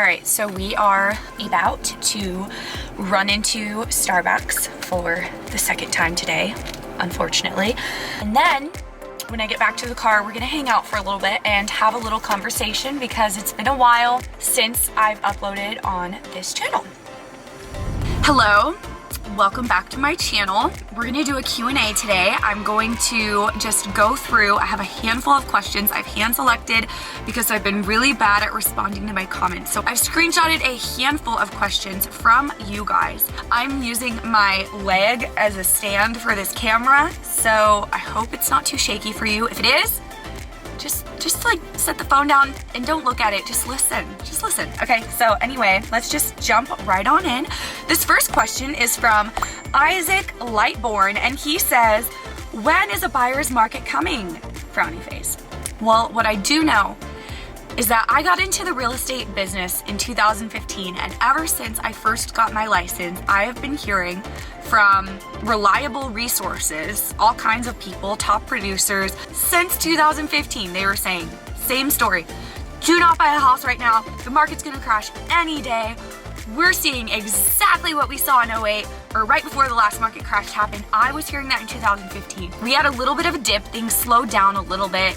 All right, so we are about to run into Starbucks for the second time today, unfortunately. And then when I get back to the car, we're gonna hang out for a little bit and have a little conversation because it's been a while since I've uploaded on this channel. Hello, welcome back to my channel. We're gonna do a Q&A today. I'm going to just go through, I have a handful of questions I've hand selected because I've been really bad at responding to my comments. So I've screenshotted a handful of questions from you guys. I'm using my leg as a stand for this camera, so I hope it's not too shaky for you. If it is, just like set the phone down and don't look at it, just listen. Okay, so anyway, let's just jump right on in. This first question is from Isaac Lightborn, and he says, when is a buyer's market coming? Frowny face. Well, what I do know is that I got into the real estate business in 2015, and ever since I first got my license, I have been hearing from reliable resources, all kinds of people, top producers, since 2015, they were saying, same story. Do not buy a house right now. The market's gonna crash any day. We're seeing exactly what we saw in 08, or right before the last market crash happened. I was hearing that in 2015. We had a little bit of a dip, things slowed down a little bit,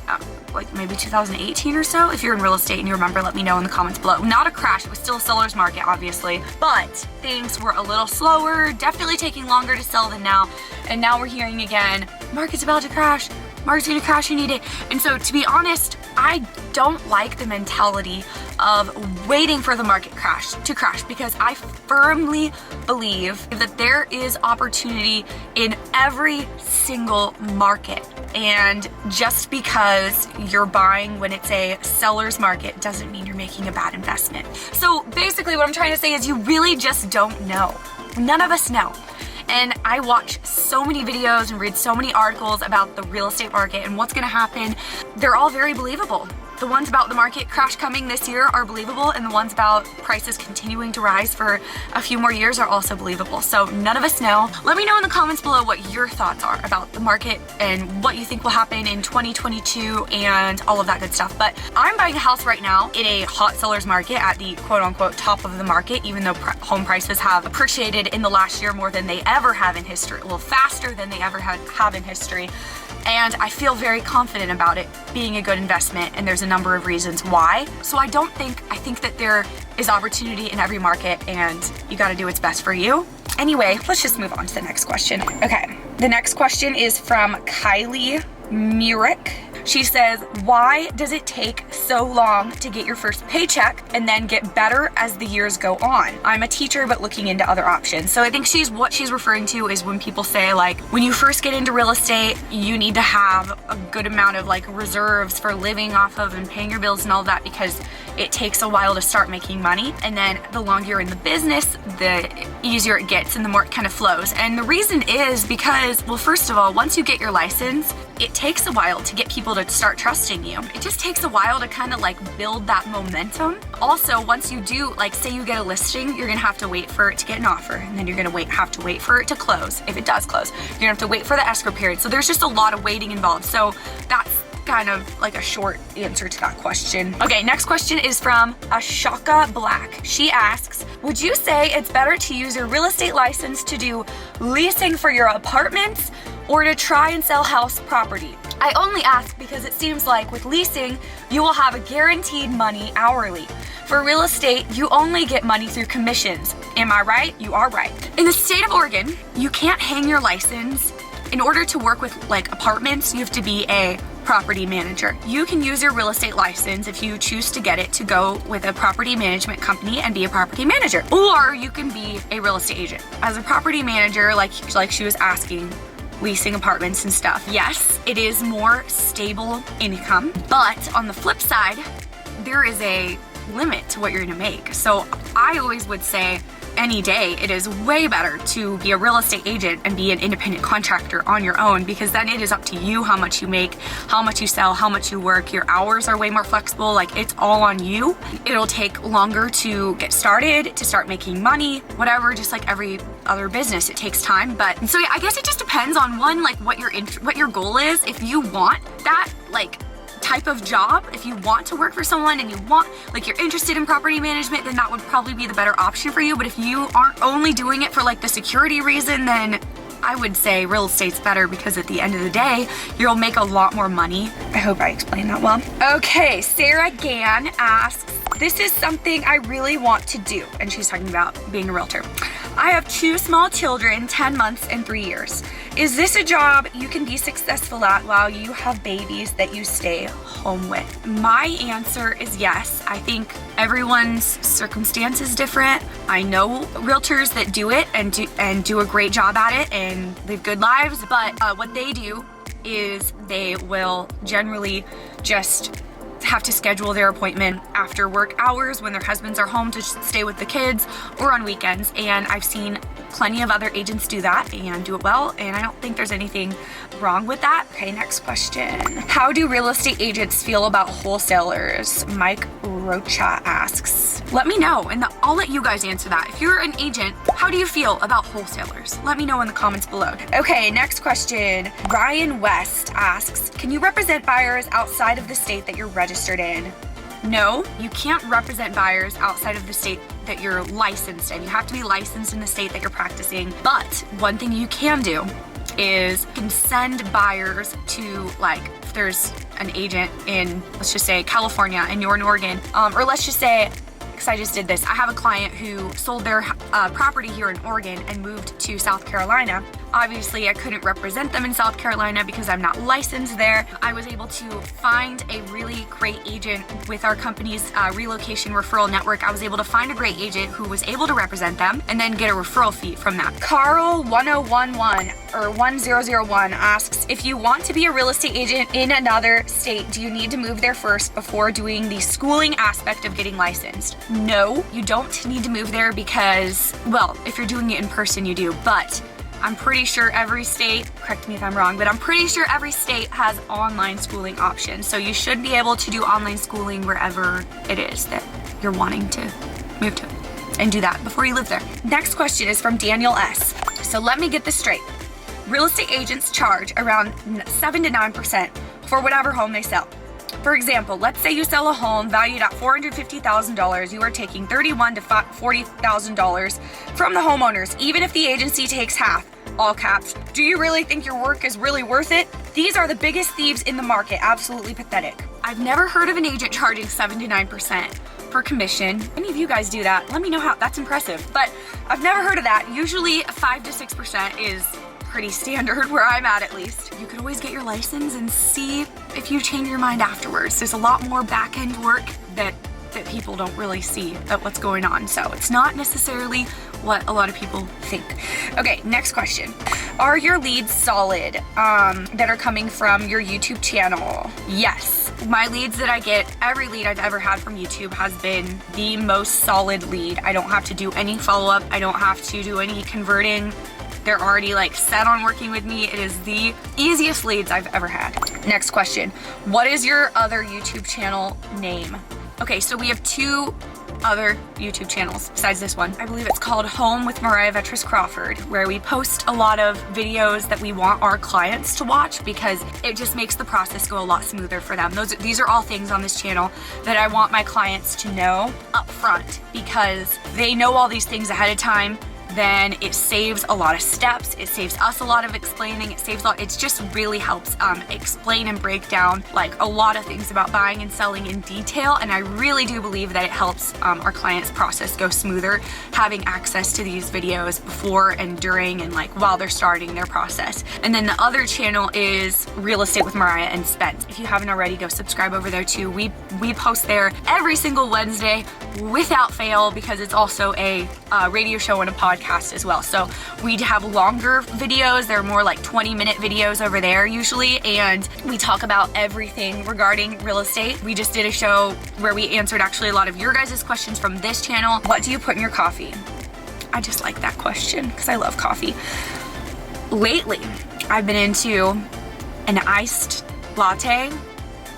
like maybe 2018 or so. If you're in real estate and you remember, let me know in the comments below. Not a crash, it was still a seller's market, obviously, but things were a little slower, definitely taking longer to sell than now. And now we're hearing again, market's about to crash, market's gonna crash any day. And so to be honest, I don't like the mentality of waiting for the market to crash because I firmly believe that there is opportunity in every single market. And just because you're buying when it's a seller's market doesn't mean you're making a bad investment. So basically what I'm trying to say is you really just don't know. None of us know. And I watch so many videos and read so many articles about the real estate market and what's gonna happen. They're all very believable. The ones about the market crash coming this year are believable, and the ones about prices continuing to rise for a few more years are also believable. So none of us know. Let me know in the comments below what your thoughts are about the market and what you think will happen in 2022 and all of that good stuff. But I'm buying a house right now in a hot seller's market at the quote-unquote top of the market, even though home prices have appreciated in the last year more than they ever have in history, well, faster than they ever have in history. And I feel very confident about it being a good investment, and there's a number of reasons why. So I think that there is opportunity in every market, and you gotta do what's best for you. Anyway, let's just move on to the next question. Okay, the next question is from Kylie Murick. She says, why does it take so long to get your first paycheck and then get better as the years go on? I'm a teacher, but looking into other options. So I think what she's referring to is when people say, like, when you first get into real estate, you need to have a good amount of like reserves for living off of and paying your bills and all that, because it takes a while to start making money. And then the longer you're in the business, the easier it gets and the more it kind of flows. And the reason is because, well, first of all, once you get your license, it takes a while to get people to start trusting you. It just takes a while to kind of like build that momentum. Also, once you do, like say you get a listing, you're gonna have to wait for it to get an offer, and then you're gonna have to wait for it to close. If it does close, you're gonna have to wait for the escrow period. So there's just a lot of waiting involved. So that's kind of like a short answer to that question. Okay, next question is from Ashaka Black. She asks, would you say it's better to use your real estate license to do leasing for your apartments or to try and sell house property? I only ask because it seems like with leasing, you will have a guaranteed money hourly. For real estate, you only get money through commissions. Am I right? You are right. In the state of Oregon, you can't hang your license. In order to work with like apartments, you have to be a property manager. You can use your real estate license if you choose to get it to go with a property management company and be a property manager. Or you can be a real estate agent. As a property manager, like she was asking, leasing apartments and stuff. Yes, it is more stable income, but on the flip side, there is a limit to what you're gonna make. So I always would say any day, it is way better to be a real estate agent and be an independent contractor on your own, because then it is up to you how much you make, how much you sell, how much you work. Your hours are way more flexible. Like, it's all on you. It'll take longer to get started, to start making money, whatever, just like every other business, it takes time. But so yeah, I guess it just depends on one, like what your goal is. If you want that like type of job, if you want to work for someone and you want, like, you're interested in property management, then that would probably be the better option for you. But if you aren't only doing it for like the security reason, then I would say real estate's better, because at the end of the day, you'll make a lot more money. I hope I explained that well. Okay, Sarah Gann asks, this is something I really want to do. And she's talking about being a realtor. I have 2 small children, 10 months and 3 years. Is this a job you can be successful at while you have babies that you stay home with? My answer is yes. I think everyone's circumstance is different. I know realtors that do it and do a great job at it and live good lives, but what they do is they will generally just have to schedule their appointment after work hours when their husbands are home to stay with the kids, or on weekends. And I've seen plenty of other agents do that and do it well, and I don't think there's anything wrong with that. Okay, next question. How do real estate agents feel about wholesalers? Mike Rocha asks. Let me know, and I'll let you guys answer that. If you're an agent, how do you feel about wholesalers? Let me know in the comments below. Okay, next question. Ryan West asks, can you represent buyers outside of the state that you're registered in? No, you can't represent buyers outside of the state that you're licensed in. You have to be licensed in the state that you're practicing. But one thing you can do is you can send buyers to, like, if there's an agent in, let's just say California and you're in Oregon, or let's just say, because I just did this, I have a client who sold their property here in Oregon and moved to South Carolina. Obviously, I couldn't represent them in South Carolina because I'm not licensed there. I was able to find a really great agent with our company's relocation referral network. I was able to find a great agent who was able to represent them and then get a referral fee from that. Carl1011 or 1001 asks, if you want to be a real estate agent in another state, do you need to move there first before doing the schooling aspect of getting licensed? No, you don't need to move there because, well, if you're doing it in person, you do, but I'm pretty sure every state, correct me if I'm wrong, but I'm pretty sure every state has online schooling options. So you should be able to do online schooling wherever it is that you're wanting to move to, and do that before you live there. Next question is from Daniel S. So let me get this straight. Real estate agents charge around 7 to 9% for whatever home they sell. For example, let's say you sell a home valued at $450,000. You are taking $31,000 to $40,000 from the homeowners, even if the agency takes half. All caps. Do you really think your work is really worth it? These are the biggest thieves in the market. Absolutely pathetic. I've never heard of an agent charging 7 to 9% for commission. Any of you guys do that? Let me know how. That's impressive. But I've never heard of that. Usually 5 to 6% is pretty standard where I'm at least. You could always get your license and see if you change your mind afterwards. There's a lot more back-end work that people don't really see at what's going on. So it's not necessarily what a lot of people think. Okay, next question. Are your leads solid that are coming from your YouTube channel? Yes. My leads that I get, every lead I've ever had from YouTube has been the most solid lead. I don't have to do any follow-up. I don't have to do any converting. They're already like set on working with me. It is the easiest leads I've ever had. Next question. What is your other YouTube channel name? Okay, so we have 2 other YouTube channels besides this one. I believe it's called Home with Mariah Vetras Crawford, where we post a lot of videos that we want our clients to watch because it just makes the process go a lot smoother for them. These are all things on this channel that I want my clients to know up front, because they know all these things ahead of time. Then it saves a lot of steps. It saves us a lot of explaining. It just really helps explain and break down like a lot of things about buying and selling in detail. And I really do believe that it helps our clients' process go smoother, having access to these videos before and during and like while they're starting their process. And then the other channel is Real Estate with Mariah and Spence. If you haven't already, go subscribe over there too. We post there every single Wednesday without fail, because it's also a radio show and a podcast as well. So we have longer videos. They're more like 20-minute videos over there usually, and we talk about everything regarding real estate. We just did a show where we answered actually a lot of your guys' questions from this channel. What do you put in your coffee? I just like that question because I love coffee. Lately, I've been into an iced latte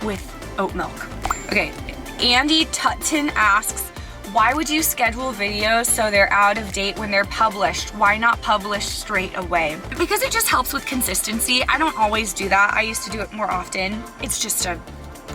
with oat milk. Okay, Andy Tutton asks, why would you schedule videos so they're out of date when they're published? Why not publish straight away? Because it just helps with consistency. I don't always do that. I used to do it more often. It's just a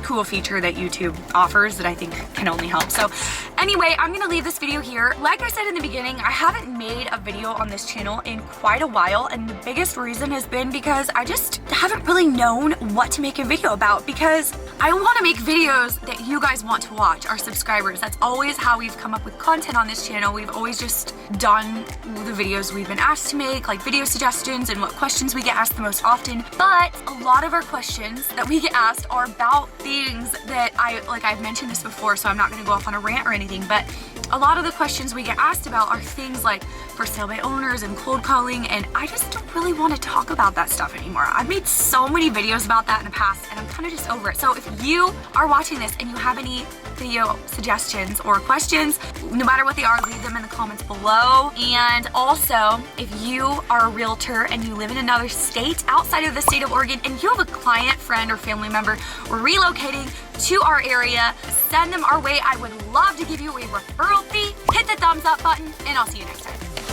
cool feature that YouTube offers that I think can only help. So anyway, I'm gonna leave this video here. Like I said in the beginning, I haven't made a video on this channel in quite a while, and the biggest reason has been because I just haven't really known what to make a video about, because I want to make videos that you guys want to watch, our subscribers. That's always how we've come up with content on this channel. We've always just done the videos we've been asked to make, like video suggestions and what questions we get asked the most often. But a lot of our questions that we get asked are about things that I've mentioned this before, so I'm not going to go off on a rant or anything, but a lot of the questions we get asked about are things like for sale by owners and cold calling, and I just don't really want to talk about that stuff anymore. I've made so many videos about that in the past, and I'm kind of just over it. So if you are watching this and you have any video suggestions or questions, no matter what they are, leave them in the comments below. And also, if you are a realtor and you live in another state outside of the state of Oregon and you have a client, friend, or family member relocating to our area, send them our way. I would love to give you a referral fee. Hit the thumbs up button, and I'll see you next time.